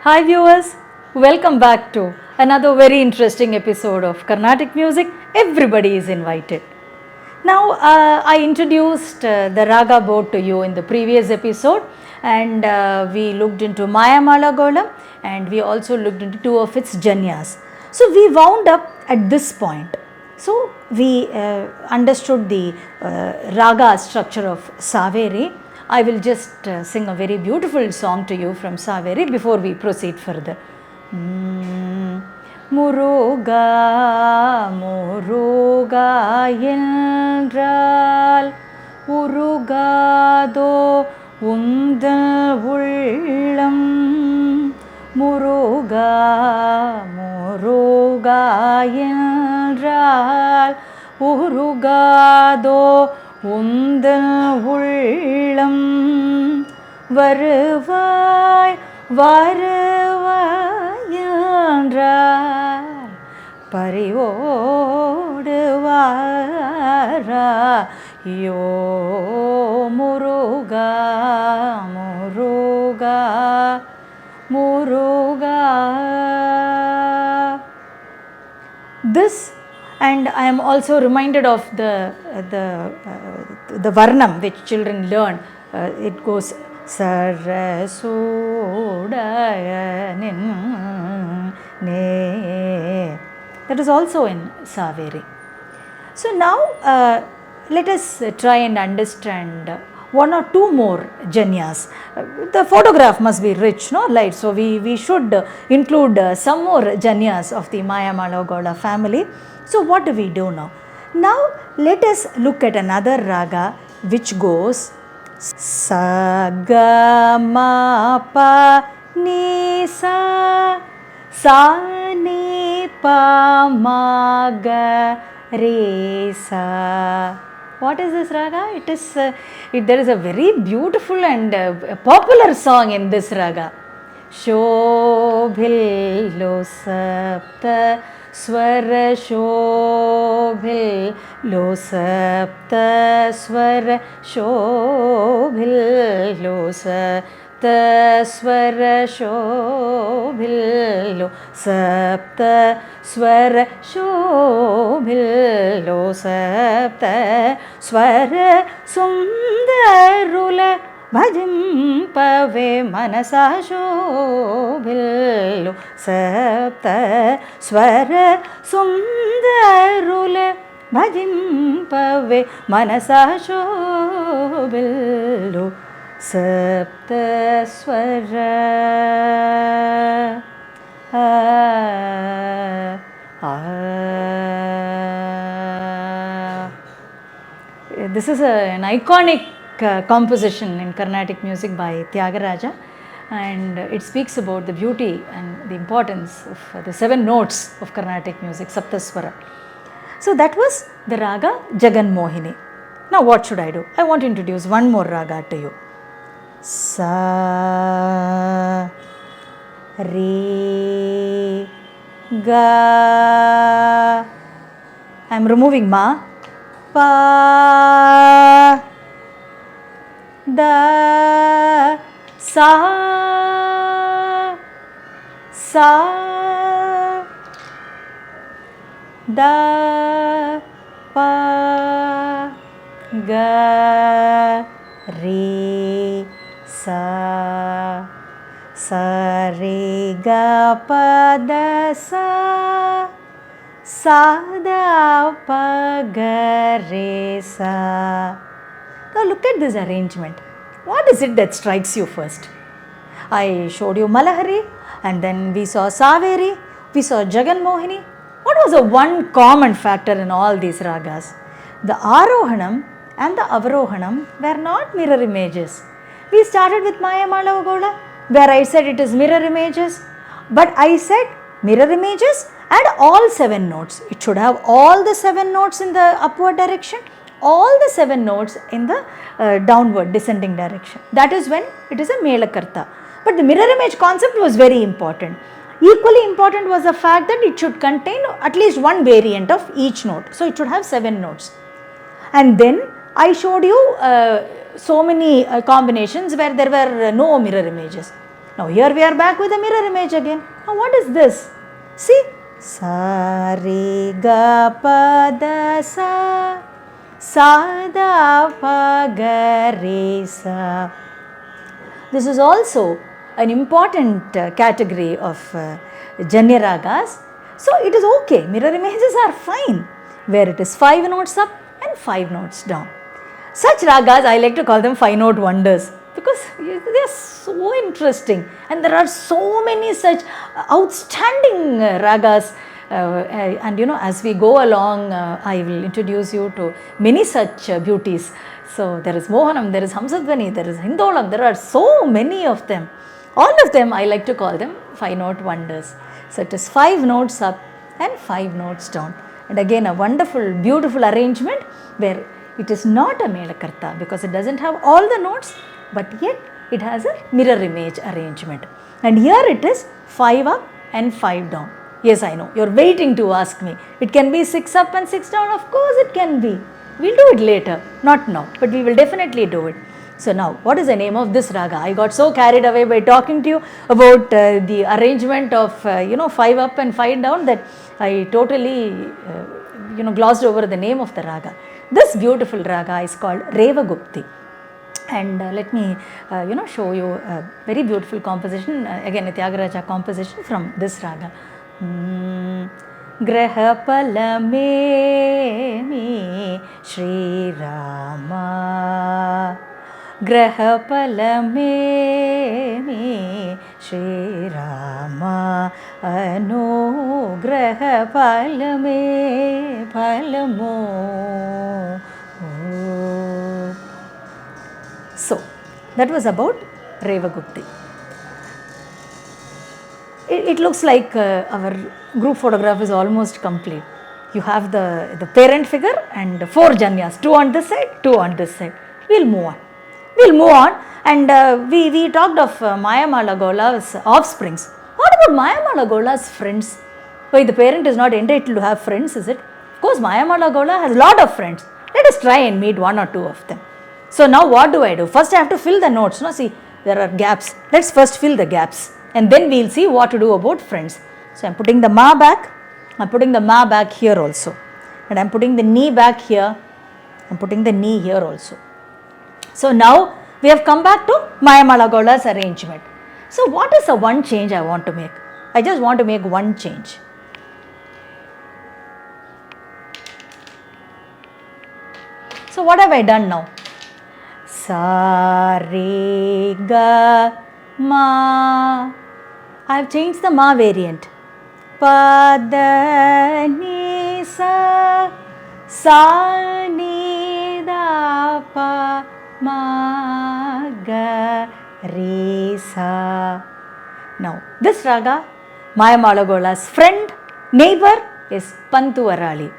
Hi viewers, welcome back to another very interesting episode of Carnatic Music. Everybody is invited. Now I introduced the Raga board to you in the previous episode, and we looked into Mayamala Golam, and we also looked into two of its janyas. So we wound up at this point. So we understood the Raga structure of Saveri. I will just sing a very beautiful song to you from Saveri before we proceed further. Muruga, Muruga என்றால் உருகாதோ உந்தல் உள்ளம். முருகா, முருகா என்றால் உருகாதோ உந்தல் உள்ளம். வருவாய் வருவாய் என்றால் பரிவோடு வாராயோ. முருகா, முருகா, முருகா. This, and I am also reminded of the varnam which children learn. It goes Sarasudayanin ne. That is also in Saveri. So now let us try and understand one or two more janyas. The photograph must be rich, no light, so we should include some more janyas of the Mayamala Gola family. So what do we do now? Now let us look at another raga which goes sa ga ma pa ni sa, sa ni pa ma ga re sa. What is this raga? It is there is a very beautiful and popular song in this raga. Shobhilo sapta swara, shobhilo sapta swara, shobhilo sapta swara, shobhilo sapta swara, shobhilo sapta swara. Sundarula bhajimpave manasa, shobhilo sapta swara. Sundarula bhajimpave manasa, shobhilo sapta swara. This is an iconic composition in Carnatic music by Tyagaraja, and it speaks about the beauty and the importance of the 7 notes of Carnatic music, Saptaswara. So that was the raga Jagan Mohini. Now what should I do? I want to introduce one more raga to you. Sa Re Ga. I am removing Ma. Pa Da Sa Sa Da Pa Ga Re Sa, Sa Re Ga Pa Da Sa, Sa Da Pa Ga Re Sa. Now look at this arrangement. What is it that strikes you first? I showed you Malahari, and then we saw Saveri, we saw Jagan Mohini. What was the one common factor in all these ragas? The Arohanam and the Avarohanam were not mirror images. We started with Mayamala Gola, where I said it is mirror images, but I said mirror images and all 7 notes. It should have all the 7 notes in the upward direction, all the 7 notes in the downward descending direction. That is when it is a Melakarta. But the mirror image concept was very important. Equally important was the fact that it should contain at least one variant of each note. So it should have 7 notes. And then I showed you so many combinations where there were no mirror images. Now here we are back with the mirror image again. Now what is this? See, sa re ga pa da sa, sa da pa ga re sa. This is also an important category of Janya ragas. So it is okay, mirror images are fine, where it is 5 notes up and 5 notes down. Such ragas, I like to call them 5 note wonders, because they are so interesting, and there are so many such outstanding ragas. And as we go along, I will introduce you to many such beauties. So there is Mohanam, there is Hamsadvani, there is Hindolam, there are so many of them. All of them I like to call them 5 note wonders. So it is 5 notes up and 5 notes down. And again a wonderful, beautiful arrangement where it is not a Melakarta, because it doesn't have all the notes, but yet it has a mirror image arrangement. And here it is 5 up and 5 down. Yes, I know, you are waiting to ask me. It can be 6 up and 6 down. Of course it can be. We will do it later, not now, but we will definitely do it. So now, what is the name of this raga? I got so carried away by talking to you about the arrangement of 5 up and 5 down that I totally glossed over the name of the raga. This beautiful raga is called Revagupti. And let me show you a very beautiful composition, again a Tyagaraja composition from this raga. Grahapala me Shri Rama, Grahapala me Shri Rama, Anugrahapala me Palamo. So that was about Revagupti. It looks like our group photograph is almost complete. You have the parent figure and 4 Janyas, 2 on this side, 2 on this side. We'll move on. And we talked of Mayamala Gola's offsprings. What about Mayamala Gola's friends? Why the parent is not entitled to have friends, is it? Of course, Mayamala Gola has a lot of friends. Let us try and meet 1 or 2 of them. So now what do I do? First I have to fill the notes. No, see, there are gaps. Let's first fill the gaps, and then we'll see what to do about friends. So I'm putting the ma back. I'm putting the ma back here also. And I'm putting the knee back here. I'm putting the knee here also. So now we have come back to Mayamala Gola's arrangement. So what is the one change I want to make? I just want to make one change. So what have I done now? Sa, re, ga, ma. I have changed the ma variant. Pa, da, ni, sa, sa, ni, da, pa, ma, ga, re, sa. Now, this raga, Mayamala Gola's friend, neighbor is Pantuvarali.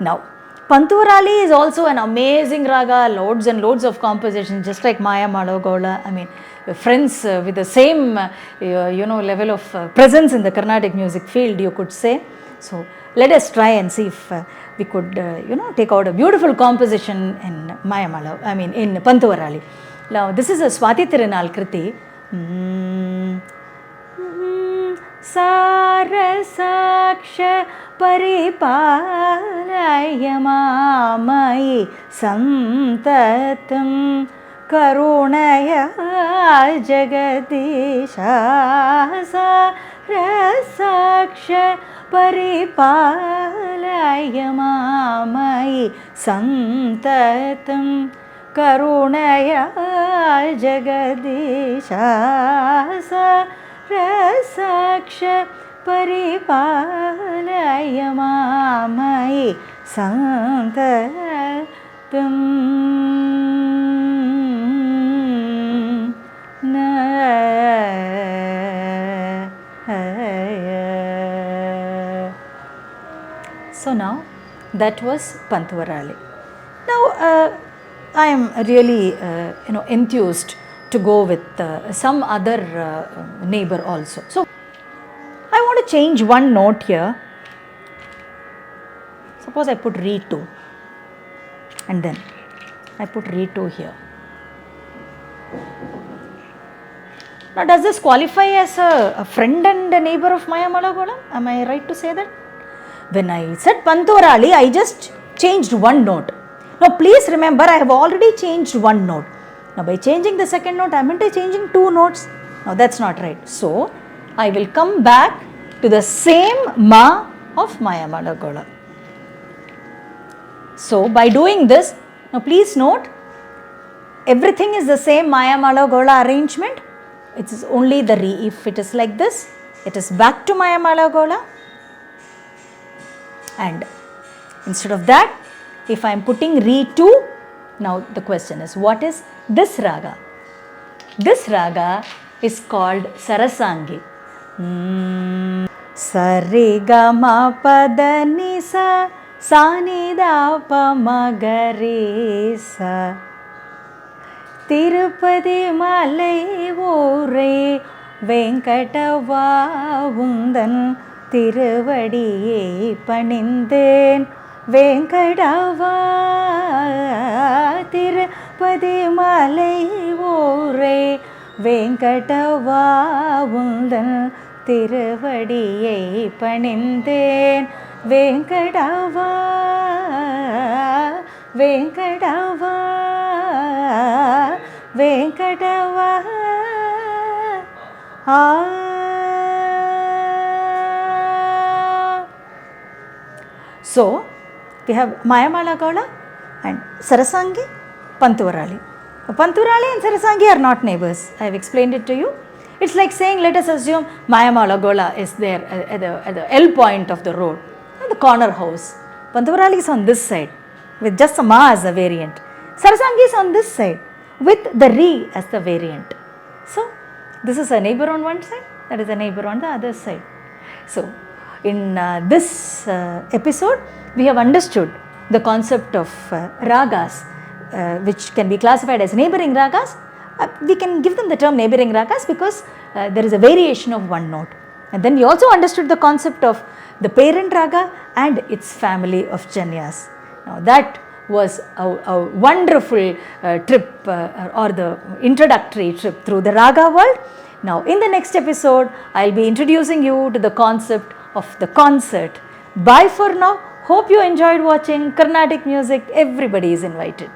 Now, Pantuvarali is also an amazing raga, loads and loads of composition, just like Mayamala Gola. I mean, friends with the same, level of presence in the Carnatic music field, you could say. So, let us try and see if we could, take out a beautiful composition in in Pantuvarali. Now, this is a Swati Tirunal Kriti. Sarasaksha Paripālayamāmayi Santatam Karunaya Jagadisha. Sarasaksha Paripālayamāmayi Santatam Karunaya Jagadisha. Rasaksha Paripālayamāmayi Santatam. So now that was Pantuvarali. Now I am really enthused to go with some other neighbor also. So I want to change one note here. Suppose I put re 2 and then I put re 2 here. Now, does this qualify as a friend and a neighbor of Mayamalagola? Am I right to say that? When I said Panturali, I just changed one note. Now, please remember, I have already changed one note. Now, by changing the second note, I meant changing two notes. Now, that's not right. So, I will come back to the same Ma of Mayamalagola. So, by doing this, now please note, everything is the same Mayamalagola arrangement. It is only the Re. If it is like this, it is back to Mayamalagola. And instead of that, if I am putting Re 2, now the question is, what is this raga? This raga is called Sarasangi. Sarigama pada nisa sanida pamagaresa Tirupati malai oore Venkatava undan Tiruvadiye panindhen Venkatava Tirupati malai oore Venkatava undan Tiruvadiye panindhen Venkatava Venkatava Venkatava So, we have Mayamalagola and Sarasangi, Panturali. Panturali and Sarasangi are not neighbors. I have explained it to you. It's like saying, let us assume Mayamalagola is there at the L point of the road, the corner house. Panturali is on this side with just a Ma as a variant. Sarasangi is on this side with the Re as the variant. So, this is a neighbor on one side, that is a neighbor on the other side. So, in this episode, we have understood the concept of ragas, which can be classified as neighboring ragas. We can give them the term neighboring ragas because there is a variation of one note. And then we also understood the concept of the parent raga and its family of janyas. Now, that was a wonderful trip or the introductory trip through the raga world. Now, in the next episode, I will be introducing you to the concept of the concert. Bye for now. Hope you enjoyed watching Carnatic music. Everybody is invited.